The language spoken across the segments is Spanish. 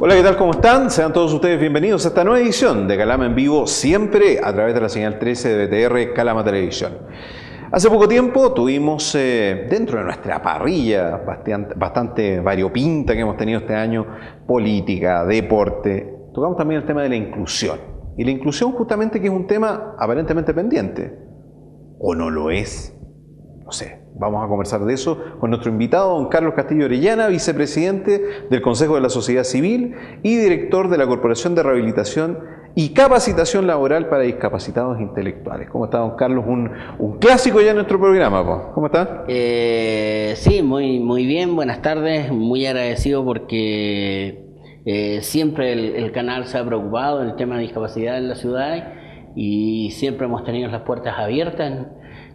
Hola, ¿qué tal? ¿Cómo están? Sean todos ustedes bienvenidos a esta nueva edición de Calama en Vivo, siempre a través de la señal 13 de BTR Calama Televisión. Hace poco tiempo tuvimos dentro de nuestra parrilla bastante variopinta que hemos tenido este año, política, deporte, tocamos también el tema de la inclusión. Y la inclusión justamente que es un tema aparentemente pendiente, ¿o no lo es? No sé, vamos a conversar de eso con nuestro invitado, don Carlos Castillo Orellana, vicepresidente del Consejo de la Sociedad Civil y director de la Corporación de Rehabilitación y Capacitación Laboral para Discapacitados Intelectuales. ¿Cómo está, don Carlos? Un clásico ya en nuestro programa, ¿po? ¿Cómo está? Sí, muy bien, buenas tardes, muy agradecido porque siempre el canal se ha preocupado del tema de discapacidad en la ciudad y siempre hemos tenido las puertas abiertas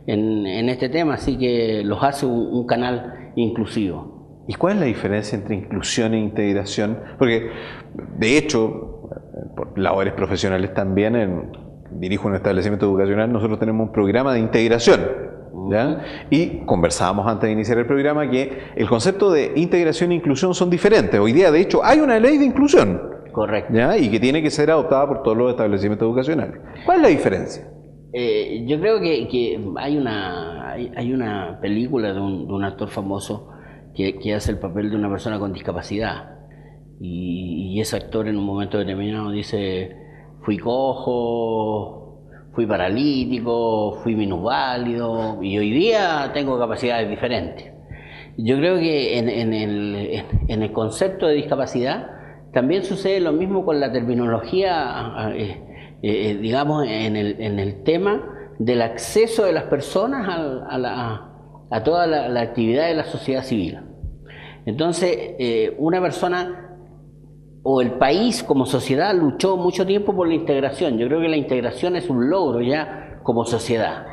en este tema, así que los hace un canal inclusivo. ¿Y cuál es la diferencia entre inclusión e integración? Porque, de hecho, por labores profesionales también, dirijo un establecimiento educacional, nosotros tenemos un programa de integración, ¿ya? Y conversábamos antes de iniciar el programa que el concepto de integración e inclusión son diferentes. Hoy día, de hecho, hay una ley de inclusión. Correcto. ¿Ya? Y que tiene que ser adoptada por todos los establecimientos educacionales. ¿Cuál es la diferencia? Yo creo que hay una película de un actor famoso que hace el papel de una persona con discapacidad y ese actor en un momento determinado dice: fui cojo, fui paralítico, fui minusválido y hoy día tengo capacidades diferentes. Yo creo que en el concepto de discapacidad también sucede lo mismo con la terminología, digamos, en el tema del acceso de las personas a toda la actividad de la sociedad civil. Entonces, una persona o el país como sociedad luchó mucho tiempo por la integración. Yo creo que la integración es un logro ya como sociedad.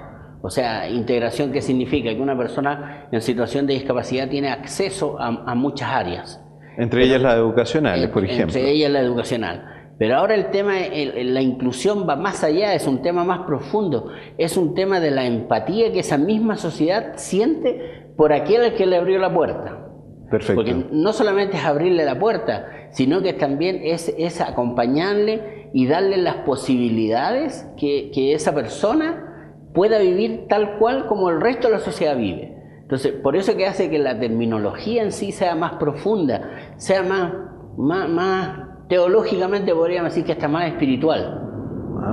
O sea, integración, ¿qué significa? Que una persona en situación de discapacidad tiene acceso a muchas áreas. Entre ellas las educacionales, por ejemplo. Entre ellas la educacional. Pero ahora el tema, la inclusión va más allá, es un tema más profundo, es un tema de la empatía que esa misma sociedad siente por aquel al que le abrió la puerta. Perfecto. Porque no solamente es abrirle la puerta, sino que también es acompañarle y darle las posibilidades que esa persona pueda vivir tal cual como el resto de la sociedad vive. Entonces, por eso que hace que la terminología en sí sea más profunda, sea más teológicamente podríamos decir que está más espiritual.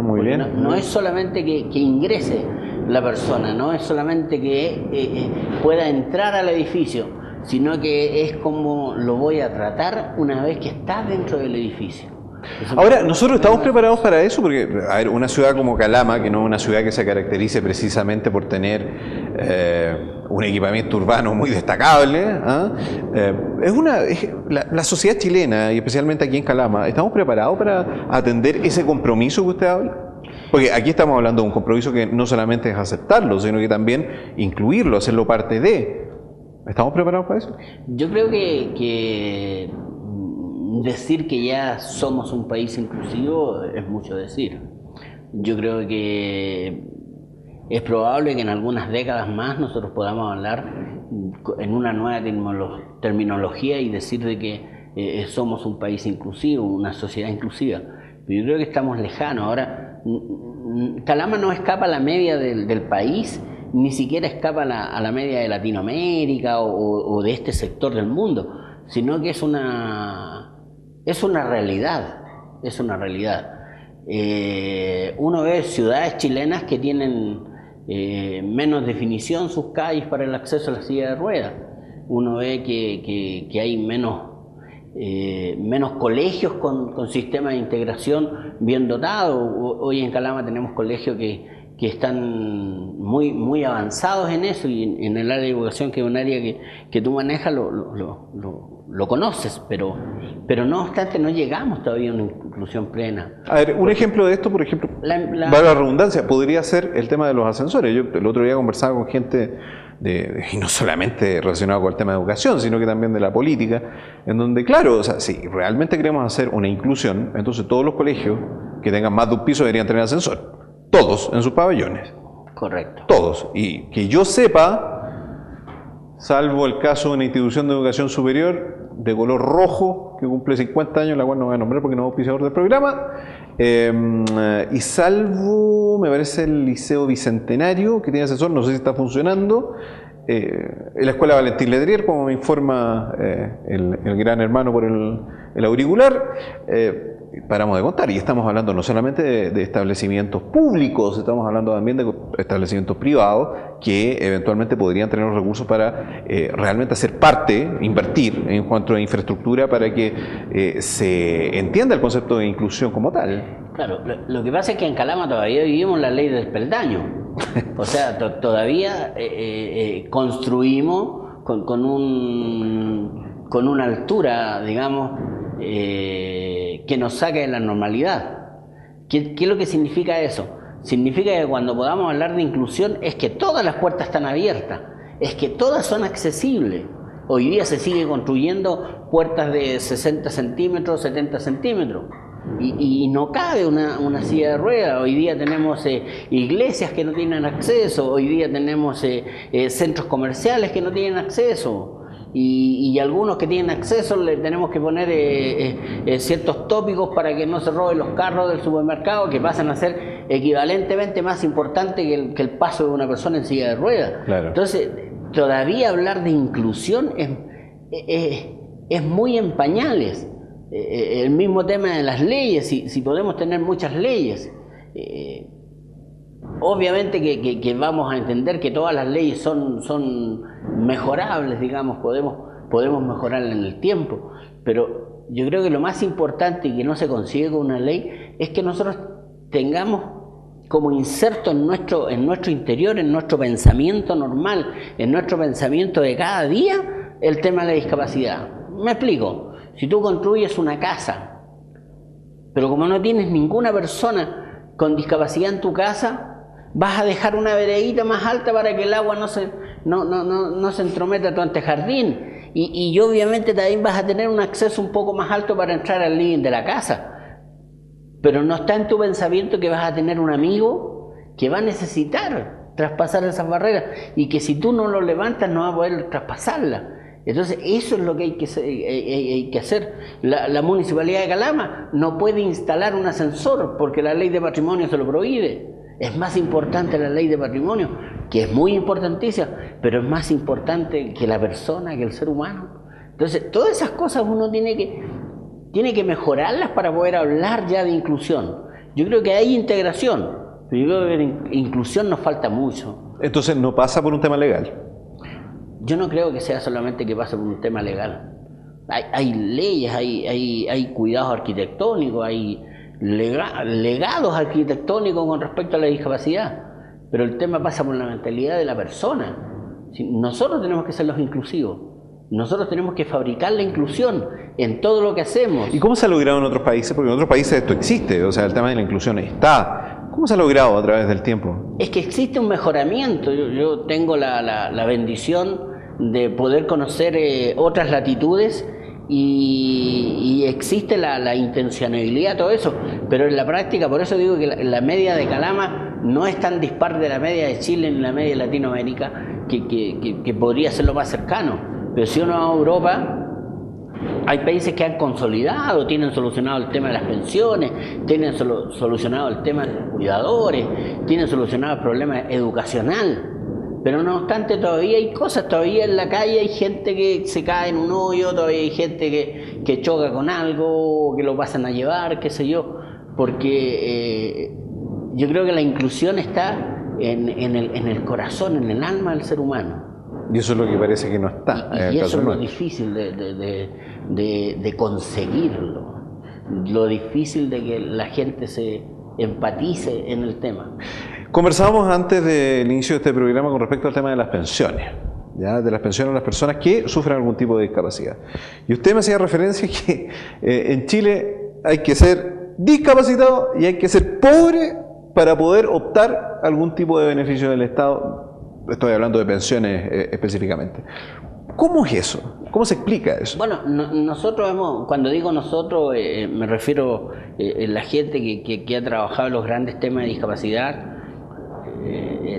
Muy bien. No es solamente que ingrese la persona, no es solamente que pueda entrar al edificio, sino que es como lo voy a tratar una vez que está dentro del edificio. Ahora, nosotros estamos preparados para eso, porque, a ver, una ciudad como Calama, que no es una ciudad que se caracterice precisamente por tener un equipamiento urbano muy destacable, la sociedad chilena, y especialmente aquí en Calama, ¿estamos preparados para atender ese compromiso que usted habla? Porque aquí estamos hablando de un compromiso que no solamente es aceptarlo, sino que también incluirlo, hacerlo parte de. ¿Estamos preparados para eso? Yo creo que decir que ya somos un país inclusivo es mucho decir. Yo creo que es probable que en algunas décadas más nosotros podamos hablar en una nueva terminología y decir de que somos un país inclusivo, una sociedad inclusiva. Pero yo creo que estamos lejanos. Ahora, Calama no escapa a la media del país, ni siquiera escapa a la media de Latinoamérica o de este sector del mundo, sino que es una realidad, es una realidad. Uno ve ciudades chilenas que tienen menos definición sus calles para el acceso a la silla de ruedas. Uno ve que hay menos colegios con sistemas de integración bien dotados. Hoy en Calama tenemos colegios que están muy avanzados en eso, y en el área de educación, que es un área que tú manejas, lo conoces, pero no obstante no llegamos todavía a una inclusión plena. A ver, un ejemplo de esto, por ejemplo, vale la redundancia, podría ser el tema de los ascensores. Yo el otro día conversaba con gente, y no solamente relacionado con el tema de educación, sino que también de la política, en donde, claro, o sea, si realmente queremos hacer una inclusión, entonces todos los colegios que tengan más de un piso deberían tener ascensor. Todos en sus pabellones. Correcto. Todos. Y que yo sepa, salvo el caso de una institución de educación superior, de color rojo que cumple 50 años, la cual no voy a nombrar porque no es auspiciador del programa. Y salvo, me parece, el Liceo Bicentenario, que tiene ascensor, no sé si está funcionando. La Escuela Valentín Letelier, como me informa el gran hermano por el auricular. Paramos de contar, y estamos hablando no solamente de establecimientos públicos, estamos hablando también de establecimientos privados que eventualmente podrían tener los recursos para realmente hacer parte, invertir en cuanto a infraestructura para que se entienda el concepto de inclusión como tal. Claro, lo que pasa es que en Calama todavía vivimos la ley del peldaño. O sea, todavía construimos con una altura, digamos, que nos saque de la normalidad. ¿Qué es lo que significa eso? Significa que cuando podamos hablar de inclusión es que todas las puertas están abiertas, es que todas son accesibles. Hoy día se sigue construyendo puertas de 60 centímetros, 70 centímetros. Y no cabe una silla de ruedas. Hoy día tenemos iglesias que no tienen acceso, hoy día tenemos centros comerciales que no tienen acceso. Y algunos que tienen acceso le tenemos que poner ciertos tópicos para que no se roben los carros del supermercado, que pasan a ser equivalentemente más importantes que el paso de una persona en silla de ruedas. Claro. Entonces, todavía hablar de inclusión es muy en pañales. El mismo tema de las leyes, si podemos tener muchas leyes. Obviamente que vamos a entender que todas las leyes son mejorables, digamos, podemos mejorarlas en el tiempo, pero yo creo que lo más importante y que no se consigue con una ley es que nosotros tengamos como inserto en nuestro interior, en nuestro pensamiento normal, en nuestro pensamiento de cada día, el tema de la discapacidad. Me explico. Si tú construyes una casa, pero como no tienes ninguna persona con discapacidad en tu casa, vas a dejar una veredita más alta para que el agua no se entrometa a tu antejardín. Y obviamente también vas a tener un acceso un poco más alto para entrar al living de la casa. Pero no está en tu pensamiento que vas a tener un amigo que va a necesitar traspasar esas barreras y que si tú no lo levantas no va a poder traspasarlas. Entonces eso es lo que hay que hacer. La Municipalidad de Calama no puede instalar un ascensor porque la ley de patrimonio se lo prohíbe. Es más importante la ley de patrimonio, que es muy importantísima, pero es más importante que la persona, que el ser humano. Entonces todas esas cosas uno tiene que mejorarlas para poder hablar ya de inclusión. Yo creo que hay integración, pero yo creo que de inclusión nos falta mucho. Entonces no pasa por un tema legal. Yo no creo que sea solamente que pase por un tema legal. Hay leyes, hay cuidados arquitectónicos, hay legados arquitectónicos con respecto a la discapacidad, pero el tema pasa por la mentalidad de la persona. Nosotros tenemos que ser los inclusivos, nosotros tenemos que fabricar la inclusión en todo lo que hacemos. ¿Y cómo se ha logrado en otros países? Porque en otros países esto existe, o sea, el tema de la inclusión está. ¿Cómo se ha logrado a través del tiempo? Es que existe un mejoramiento. Yo tengo la bendición de poder conocer otras latitudes y existe la intencionalidad, todo eso, pero en la práctica, por eso digo que la media de Calama no es tan dispar de la media de Chile ni la media de Latinoamérica, que podría ser lo más cercano. Pero si uno va a Europa, hay países que han consolidado, tienen solucionado el tema de las pensiones, tienen solucionado el tema de los cuidadores, tienen solucionado el problema educacional. Pero no obstante todavía hay cosas, todavía en la calle hay gente que se cae en un hoyo, todavía hay gente que choca con algo, que lo pasan a llevar, qué sé yo, porque yo creo que la inclusión está en el corazón, en el alma del ser humano. Y eso es lo que parece que no está. Y eso es lo difícil de conseguirlo, lo difícil de que la gente se empatice en el tema. Conversábamos antes del inicio de este programa con respecto al tema de las pensiones, ¿ya? De las pensiones a las personas que sufren algún tipo de discapacidad. Y usted me hacía referencia que en Chile hay que ser discapacitado y hay que ser pobre para poder optar a algún tipo de beneficio del Estado. Estoy hablando de pensiones específicamente. ¿Cómo es eso? ¿Cómo se explica eso? Bueno, nosotros cuando digo nosotros, me refiero a la gente que ha trabajado en los grandes temas de discapacidad.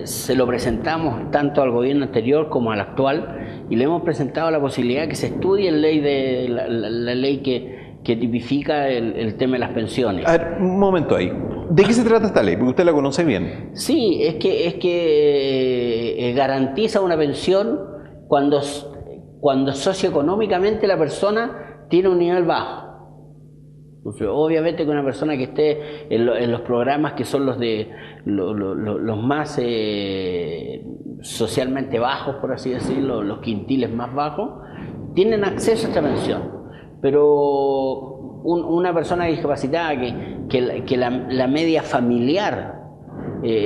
se lo presentamos tanto al gobierno anterior como al actual y le hemos presentado la posibilidad que se estudie la ley que tipifica el tema de las pensiones. A ver, un momento ahí. ¿De qué se trata esta ley? Porque usted la conoce bien. Sí, es que garantiza una pensión cuando socioeconómicamente la persona tiene un nivel bajo. Obviamente que una persona que esté en los programas que son los más socialmente bajos, por así decirlo, los quintiles más bajos, tienen acceso a esta pensión. Pero una persona discapacitada que la media familiar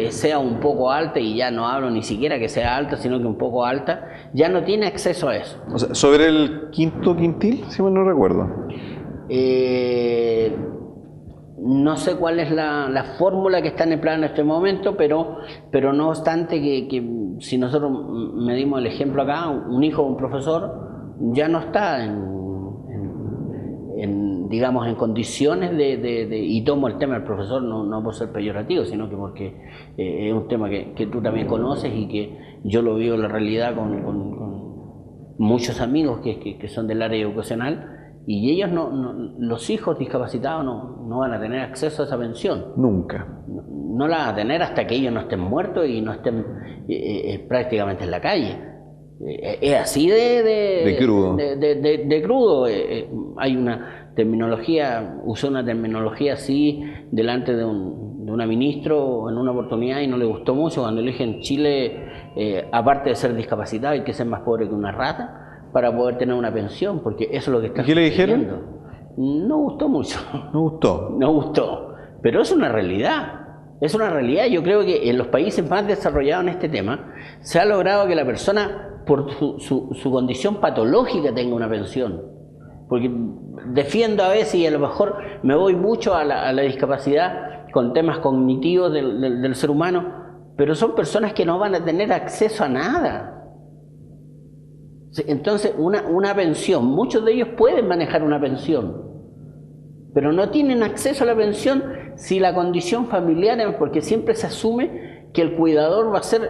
sea un poco alta, y ya no hablo ni siquiera que sea alta, sino que un poco alta, ya no tiene acceso a eso. O sea, sobre el quinto quintil, si mal no recuerdo. No sé cuál es la fórmula que está en el plan en este momento, pero no obstante que si nosotros medimos el ejemplo acá, un hijo de un profesor ya no está digamos, en condiciones y tomo el tema del profesor no por ser peyorativo, sino que porque es un tema que tú también conoces y que yo lo vivo en la realidad con muchos amigos que son del área educacional. Y ellos los hijos discapacitados no van a tener acceso a esa pensión. Nunca. No la van a tener hasta que ellos no estén muertos y no estén prácticamente en la calle. Es así de crudo. De crudo. Hay una terminología, usé una terminología así delante de una ministro en una oportunidad y no le gustó mucho cuando le dije: en Chile, aparte de ser discapacitado, hay que ser más pobre que una rata para poder tener una pensión, porque eso es lo que está sucediendo. ¿Y qué le dijeron? No gustó mucho. No gustó. No gustó. Pero es una realidad. Es una realidad. Yo creo que en los países más desarrollados en este tema se ha logrado que la persona, por su condición patológica, tenga una pensión. Porque defiendo a veces, y a lo mejor me voy mucho a la discapacidad con temas cognitivos del ser humano, pero son personas que no van a tener acceso a nada. Entonces, una pensión, muchos de ellos pueden manejar una pensión, pero no tienen acceso a la pensión si la condición familiar, porque siempre se asume que el cuidador va a ser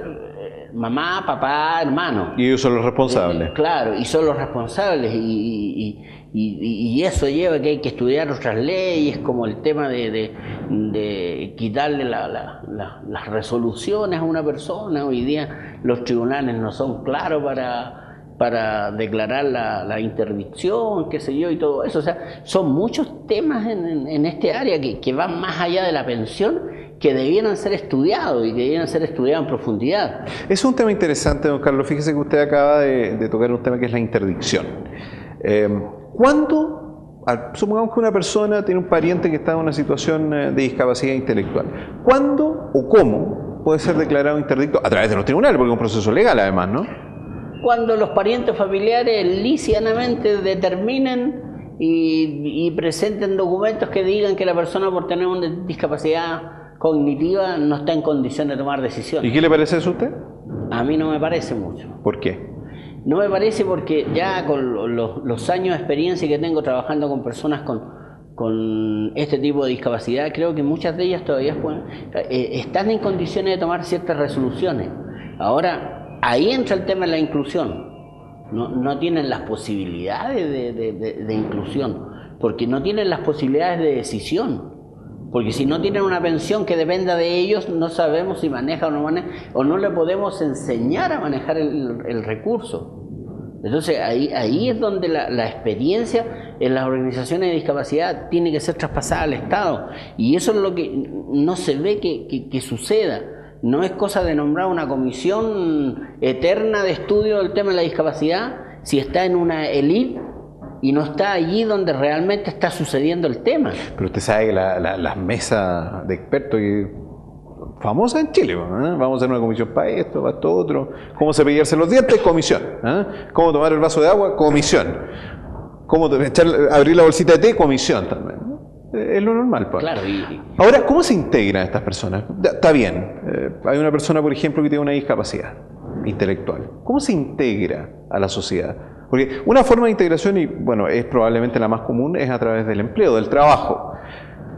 mamá, papá, hermano. Y ellos son los responsables. Claro, y son los responsables, y eso lleva a que hay que estudiar otras leyes, como el tema de quitarle las resoluciones a una persona. Hoy día los tribunales no son claros para declarar la interdicción, qué sé yo, y todo eso. O sea, son muchos temas en este área que van más allá de la pensión, que debieran ser estudiados y que debieran ser estudiados en profundidad. Es un tema interesante, don Carlos. Fíjese que usted acaba de tocar un tema que es la interdicción. ¿Cuándo, supongamos que una persona tiene un pariente que está en una situación de discapacidad intelectual, ¿cuándo o cómo puede ser declarado interdicto? A través de los tribunales, porque es un proceso legal además, ¿no? Cuando los parientes familiares lícitamente determinen y presenten documentos que digan que la persona, por tener una discapacidad cognitiva, no está en condiciones de tomar decisiones. ¿Y qué le parece eso a usted? A mí no me parece mucho. ¿Por qué? No me parece porque ya con los años de experiencia que tengo trabajando con personas con este tipo de discapacidad, creo que muchas de ellas todavía están en condiciones de tomar ciertas resoluciones. Ahora, ahí entra el tema de la inclusión. No tienen las posibilidades de inclusión, porque no tienen las posibilidades de decisión. Porque si no tienen una pensión que dependa de ellos, no sabemos si maneja o no maneja, o no le podemos enseñar a manejar el recurso. Entonces ahí es donde la experiencia en las organizaciones de discapacidad tiene que ser traspasada al Estado. Y eso es lo que no se ve que suceda. No es cosa de nombrar una comisión eterna de estudio del tema de la discapacidad si está en una élite y no está allí donde realmente está sucediendo el tema. Pero usted sabe que las mesas de expertos famosas en Chile, ¿eh? Vamos a hacer una comisión para esto, para esto otro. ¿Cómo cepillarse los dientes? Comisión. ¿Eh? ¿Cómo tomar el vaso de agua? Comisión. ¿Cómo abrir la bolsita de té? Comisión también. Es lo normal, pues. Claro, Ahora, ¿cómo se integran estas personas? Está bien, hay una persona, por ejemplo, que tiene una discapacidad intelectual. ¿Cómo se integra a la sociedad? Porque una forma de integración, y bueno, es probablemente la más común, es a través del empleo, del trabajo.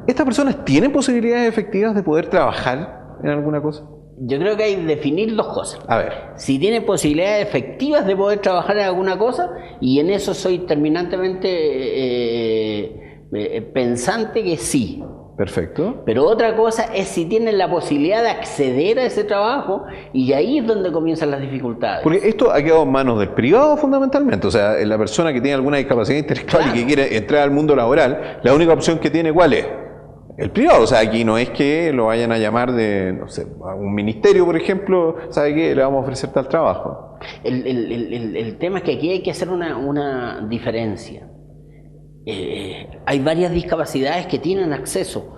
¿Estas personas tienen posibilidades efectivas de poder trabajar en alguna cosa? Yo creo que hay que definir dos cosas. A ver. Si tiene posibilidades efectivas de poder trabajar en alguna cosa, y en eso soy terminantemente pensante que sí. Perfecto. Pero otra cosa es si tienen la posibilidad de acceder a ese trabajo, y ahí es donde comienzan las dificultades. Porque esto ha quedado en manos del privado fundamentalmente. O sea, la persona que tiene alguna discapacidad intelectual y que quiere entrar al mundo laboral, la única opción que tiene, ¿cuál es? El privado. O sea, aquí no es que lo vayan a llamar de, no sé, a un ministerio, por ejemplo, ¿sabe qué? Le vamos a ofrecer tal trabajo. El tema es que aquí hay que hacer una diferencia. Hay varias discapacidades que tienen acceso,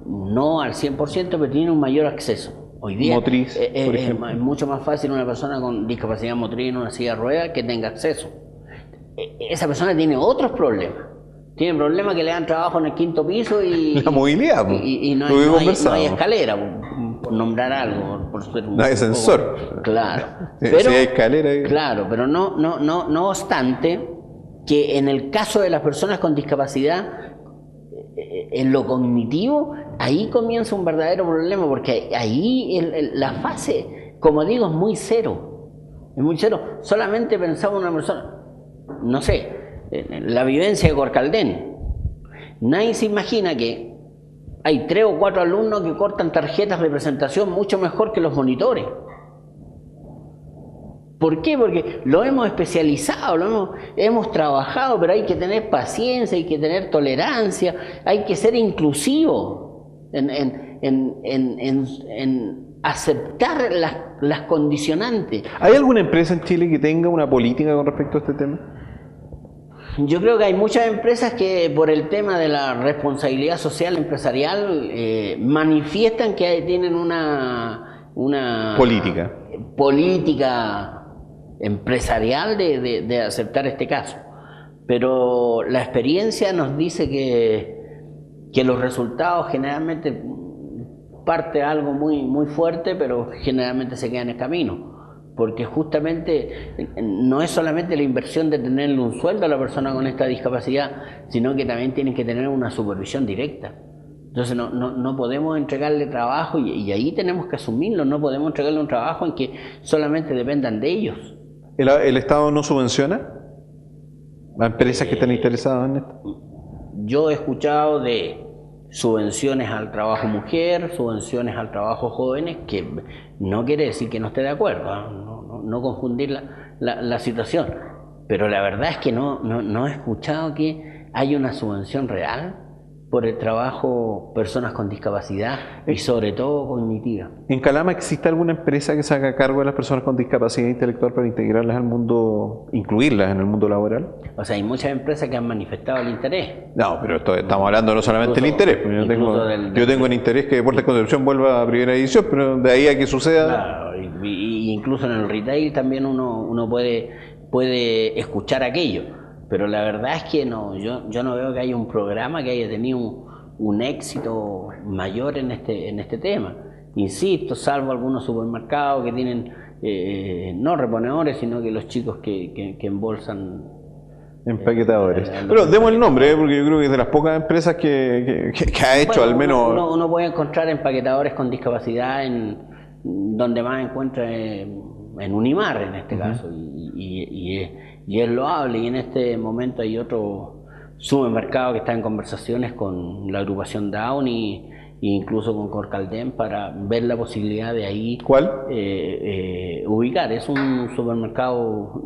no al 100%, pero tienen un mayor acceso. Hoy día motriz, por ejemplo. Es mucho más fácil una persona con discapacidad motriz en una silla de ruedas que tenga acceso. Esa persona tiene otros problemas. Tiene problemas que le dan trabajo en el 5.º piso y... La movilidad, y no hay escalera, por nombrar algo. Por ser no hay ascensor. Claro. Pero, si hay escalera... Claro, pero no obstante, que en el caso de las personas con discapacidad, en lo cognitivo, ahí comienza un verdadero problema, porque ahí la fase, como digo, es muy cero. Es muy cero. Solamente pensaba una persona, no sé, la vivencia de Corcaldén. Nadie se imagina que hay 3 o 4 alumnos que cortan tarjetas de presentación mucho mejor que los monitores. ¿Por qué? Porque lo hemos especializado, hemos trabajado, pero hay que tener paciencia, hay que tener tolerancia, hay que ser inclusivo en aceptar las condicionantes. ¿Hay alguna empresa en Chile que tenga una política con respecto a este tema? Yo creo que hay muchas empresas que por el tema de la responsabilidad social empresarial manifiestan que tienen una política empresarial de aceptar este caso, pero la experiencia nos dice que los resultados generalmente parte algo muy fuerte, pero generalmente se queda en el camino, porque justamente no es solamente la inversión de tenerle un sueldo a la persona con esta discapacidad, sino que también tienen que tener una supervisión directa. Entonces no podemos entregarle trabajo y ahí tenemos que asumirlo, no podemos entregarle un trabajo en que solamente dependan de ellos. ¿El Estado no subvenciona a empresas que están interesadas en esto? Yo he escuchado de subvenciones al trabajo mujer, subvenciones al trabajo jóvenes, que no quiere decir que no esté de acuerdo, no confundir la situación, pero la verdad es que no he escuchado que haya una subvención real por el trabajo personas con discapacidad y sobre todo cognitiva. ¿En Calama existe alguna empresa que se haga cargo de las personas con discapacidad intelectual para integrarlas al mundo, incluirlas en el mundo laboral? O sea, hay muchas empresas que han manifestado el interés. No, pero estamos hablando no solamente del interés. Yo tengo el interés que Deportes Concepción vuelva a primera división, pero de ahí a que suceda... Claro, y incluso en el retail también uno puede escuchar aquello. Pero la verdad es que yo no veo que haya un programa que haya tenido un éxito mayor en este tema. Insisto, salvo algunos supermercados que tienen no reponedores, sino que los chicos que embolsan. Empaquetadores. Pero demos el nombre, porque yo creo que es de las pocas empresas que ha hecho al menos... Uno puede encontrar empaquetadores con discapacidad en donde más encuentra en Unimar en este caso, y es loable, y en este momento hay otro supermercado que está en conversaciones con la agrupación Down e incluso con Corcaldén para ver la posibilidad de ahí. ¿Cuál? Ubicar. Es un supermercado,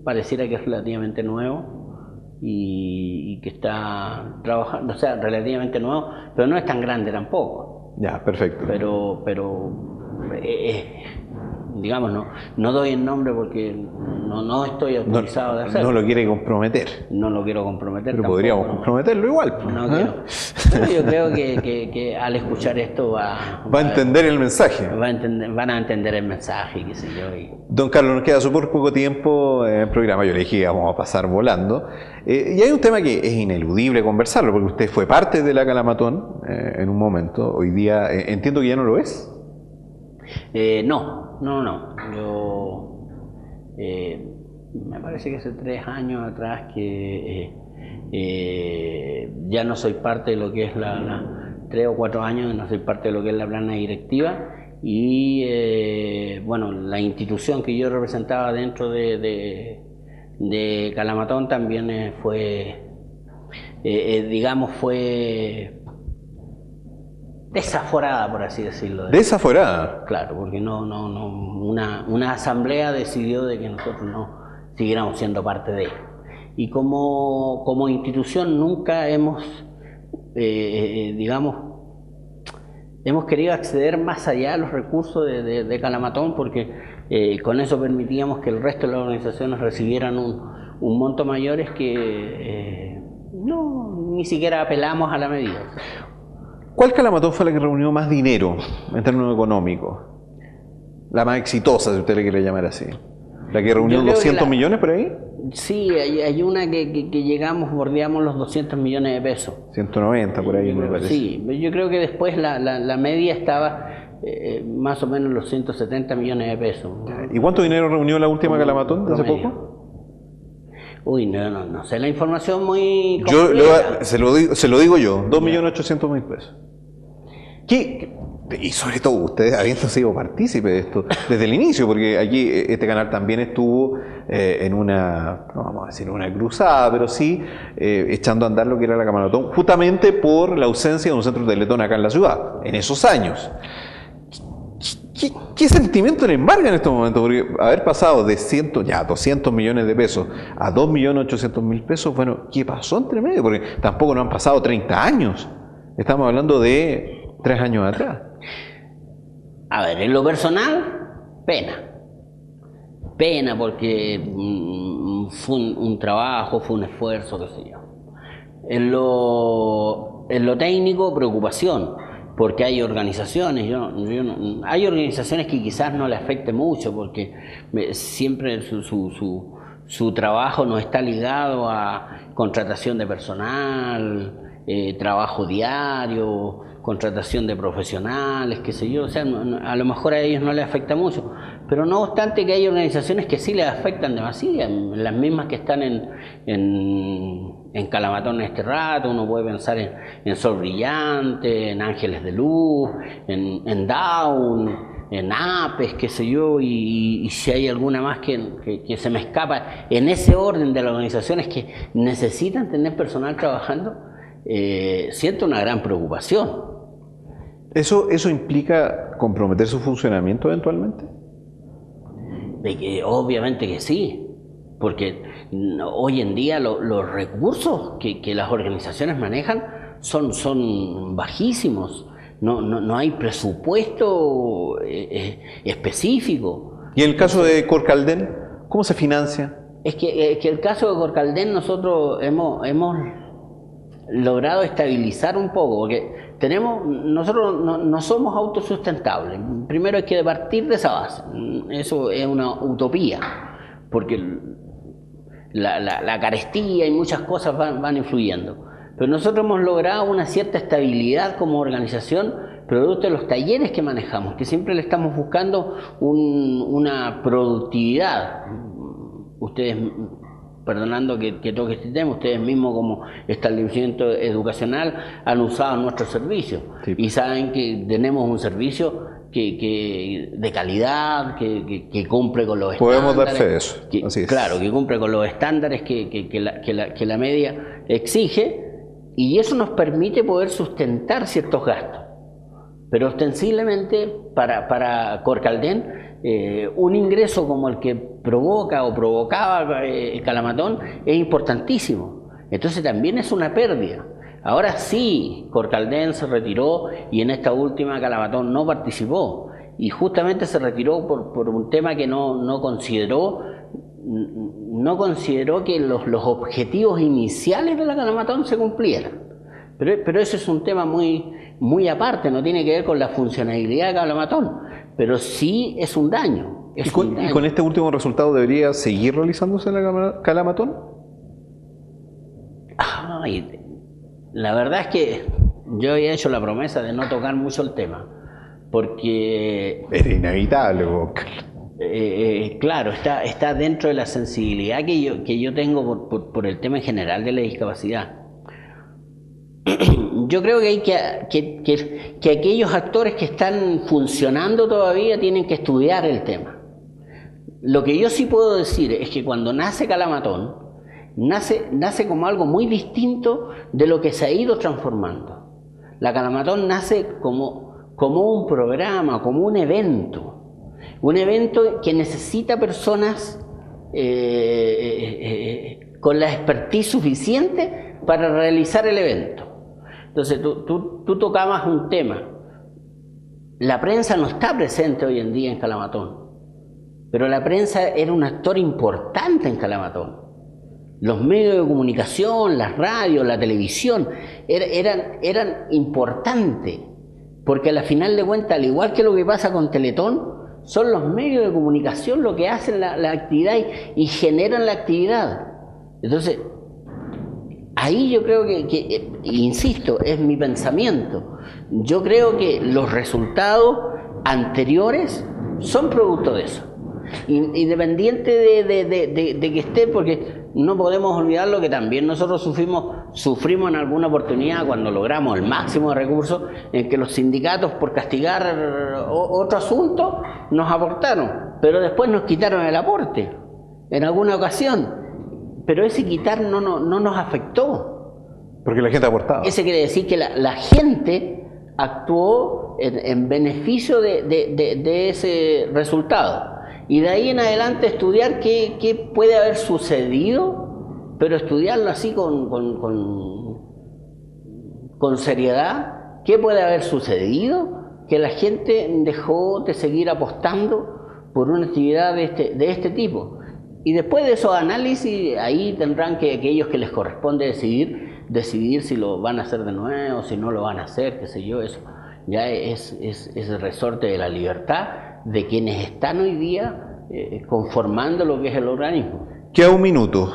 pareciera que es relativamente nuevo y que está trabajando, o sea, relativamente nuevo, pero no es tan grande tampoco. Ya, perfecto. Pero digamos, no doy el nombre porque no estoy autorizado de hacerlo. No lo quiere comprometer. No lo quiero comprometer. Pero tampoco, podríamos comprometerlo igual. No quiero. Pero yo creo que al escuchar esto va a entender el mensaje. Van a entender el mensaje, qué sé yo. Don Carlos, nos queda súper poco tiempo en el programa. Yo le dije que vamos a pasar volando. Y hay un tema que es ineludible conversarlo, porque usted fue parte de la Calamatón en un momento. Hoy día entiendo que ya no lo es. No. Yo me parece que hace 3 años atrás que ya no soy parte de lo que es 3 o 4 años, no soy parte de lo que es la plana directiva, y bueno, la institución que yo representaba dentro de Calamatón también fue, digamos, fue desaforada, por así decirlo. ¿Desaforada? Claro, porque una asamblea decidió de que nosotros no siguiéramos siendo parte de él. Y como institución nunca hemos, digamos, hemos querido acceder más allá de los recursos de Calamatón, porque con eso permitíamos que el resto de las organizaciones recibieran un monto mayores que ni siquiera apelamos a la medida. ¿Cuál Calamatón fue la que reunió más dinero en términos económicos? La más exitosa, si usted le quiere llamar así. ¿La que reunió 200 millones por ahí? Sí, hay una que llegamos, bordeamos los 200 millones de pesos. 190 por ahí, me parece. Sí, yo creo que después la media estaba más o menos los 170 millones de pesos. ¿Y cuánto dinero reunió la última Calamatón de hace poco? Uy, no sé la información muy completa. Se lo digo yo, 2.800.000 pesos. Y sobre todo ustedes habiendo sido partícipes de esto desde el inicio, porque aquí este canal también estuvo en una, no vamos a decir una cruzada, pero sí echando a andar lo que era la Calamatón, justamente por la ausencia de un centro de Teletón acá en la ciudad, en esos años. ¿Qué sentimiento le embarga en estos momentos? Porque haber pasado de 200 millones de pesos a 2.800.000 pesos, bueno, ¿qué pasó entre medio? Porque tampoco nos han pasado 30 años. Estamos hablando de 3 años atrás. A ver, en lo personal, pena. Pena porque fue un trabajo, fue un esfuerzo, qué sé yo. En lo técnico, preocupación. Porque hay organizaciones, hay organizaciones que quizás no le afecte mucho, porque siempre su trabajo no está ligado a contratación de personal, trabajo diario, contratación de profesionales, qué sé yo, o sea, a lo mejor a ellos no les afecta mucho, pero no obstante que hay organizaciones que sí les afectan demasiado, las mismas que están en Calamatón en este rato. Uno puede pensar en Sol Brillante, en Ángeles de Luz, en Down, en APES, qué sé yo, y si hay alguna más que se me escapa, en ese orden de las organizaciones que necesitan tener personal trabajando, siento una gran preocupación. ¿Eso implica comprometer su funcionamiento eventualmente? Obviamente que sí, porque hoy en día los recursos que las organizaciones manejan son bajísimos, no hay presupuesto específico. ¿Y en el caso de Corcaldén, cómo se financia? Es que el caso de Corcaldén nosotros hemos logrado estabilizar un poco, porque nosotros no somos autosustentables. Primero hay que partir de esa base. Eso es una utopía, porque la carestía y muchas cosas van influyendo. Pero nosotros hemos logrado una cierta estabilidad como organización, producto de los talleres que manejamos, que siempre le estamos buscando una productividad. Ustedes, perdonando que toque este tema, ustedes mismos como establecimiento educacional han usado nuestros servicios, sí, y saben que tenemos un servicio de calidad, que cumple con los estándares. Podemos dar fe de eso. Así es. Claro, que cumple con los estándares que la media exige, y eso nos permite poder sustentar ciertos gastos. Pero ostensiblemente para Corcaldén, un ingreso como el que provoca o provocaba Calamatón es importantísimo. Entonces también es una pérdida. Ahora sí, Corcaldén se retiró y en esta última Calamatón no participó. Y justamente se retiró por un tema que no consideró que los objetivos iniciales de la Calamatón se cumplieran. Pero ese es un tema muy aparte, no tiene que ver con la funcionalidad de Calamatón, pero sí es un daño. ¿Y con este último resultado debería seguir realizándose la Calamatón? Ay, la verdad es que yo había hecho la promesa de no tocar mucho el tema, porque era inevitable. Claro, está dentro de la sensibilidad que yo tengo por el tema en general de la discapacidad. yo creo que hay que aquellos actores que están funcionando todavía tienen que estudiar el tema. Lo que yo sí puedo decir es que cuando nace Calamatón, nace como algo muy distinto de lo que se ha ido transformando. La Calamatón nace como un programa, como un evento que necesita personas con la expertise suficiente para realizar el evento. Entonces tú tocabas un tema. La prensa no está presente hoy en día en Calamatón, pero la prensa era un actor importante en Calamatón. Los medios de comunicación, las radios, la televisión, eran importantes, porque a la final de cuentas, al igual que lo que pasa con Teletón, son los medios de comunicación lo que hacen la actividad y generan la actividad. Entonces, ahí yo creo que, insisto, es mi pensamiento. Yo creo que los resultados anteriores son producto de eso. Independiente de que esté, porque no podemos olvidar lo que también nosotros sufrimos en alguna oportunidad cuando logramos el máximo de recursos, en que los sindicatos, por castigar otro asunto, nos aportaron, pero después nos quitaron el aporte en alguna ocasión. Pero ese quitar no nos afectó. Porque la gente aportaba. Ese quiere decir que la gente actuó en beneficio de ese resultado. Y de ahí en adelante estudiar qué puede haber sucedido, pero estudiarlo así con seriedad. ¿Qué puede haber sucedido? Que la gente dejó de seguir apostando por una actividad de este tipo. Y después de esos análisis, ahí tendrán que aquellos que les corresponde decidir si lo van a hacer de nuevo, si no lo van a hacer, qué sé yo, eso. Ya es el resorte de la libertad de quienes están hoy día conformando lo que es el organismo. Queda un minuto,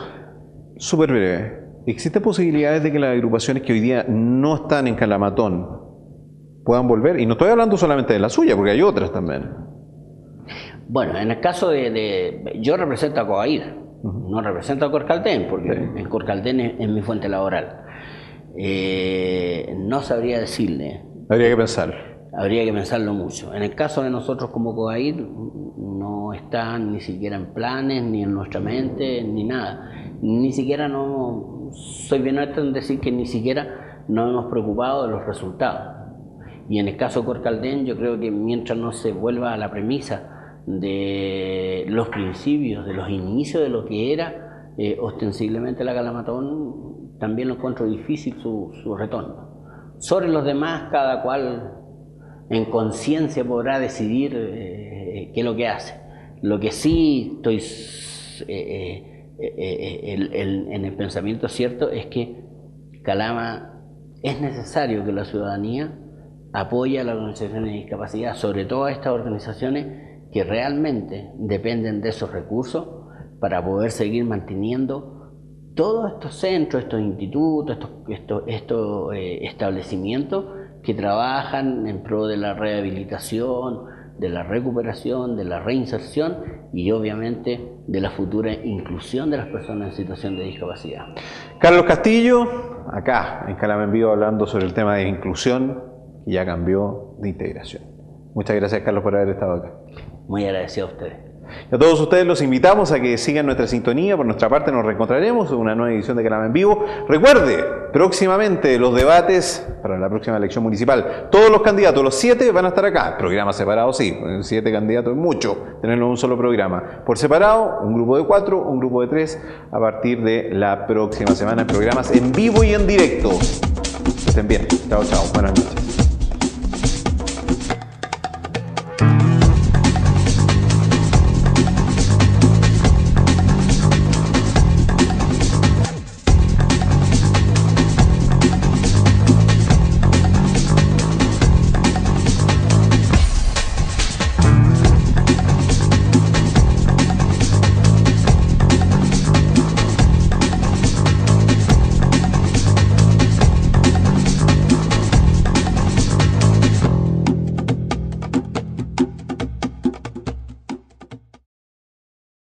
súper breve. ¿Existen posibilidades de que las agrupaciones que hoy día no están en Calamatón puedan volver? Y no estoy hablando solamente de la suya, porque hay otras también. Bueno, en el caso yo represento a Coaída, no represento a Corcaltén, porque en Corcaltén es mi fuente laboral. No sabría decirle. Habría que pensar. Habría que pensarlo mucho. En el caso de nosotros como COAID, no están ni siquiera en planes, ni en nuestra mente, ni nada. Ni siquiera soy bien honesto en decir que ni siquiera nos hemos preocupado de los resultados. Y en el caso de Corcaltén, yo creo que mientras no se vuelva a la premisa de los principios, de los inicios de lo que era ostensiblemente la Calamatón, también lo encuentro difícil su retorno. Sobre los demás, cada cual en conciencia podrá decidir qué es lo que hace. Lo que sí estoy en el pensamiento cierto es que Calama es necesario que la ciudadanía apoye a las organizaciones de discapacidad, sobre todo a estas organizaciones que realmente dependen de esos recursos para poder seguir manteniendo todos estos centros, estos institutos, estos establecimientos que trabajan en pro de la rehabilitación, de la recuperación, de la reinserción y obviamente de la futura inclusión de las personas en situación de discapacidad. Carlos Castillo, acá en Calama en Vivo, hablando sobre el tema de inclusión, que ya cambió de integración. Muchas gracias, Carlos, por haber estado acá. Muy agradecido a ustedes. Y a todos ustedes los invitamos a que sigan nuestra sintonía. Por nuestra parte nos reencontraremos en una nueva edición de Calama en Vivo. Recuerde, próximamente los debates para la próxima elección municipal. Todos los candidatos, los 7, van a estar acá. Programas separados, sí. 7 candidatos es mucho, tenerlo en un solo programa. Por separado, un grupo de 4, un grupo de 3, a partir de la próxima semana en programas en vivo y en directo. Que estén bien. Chao, chao. Buenas noches.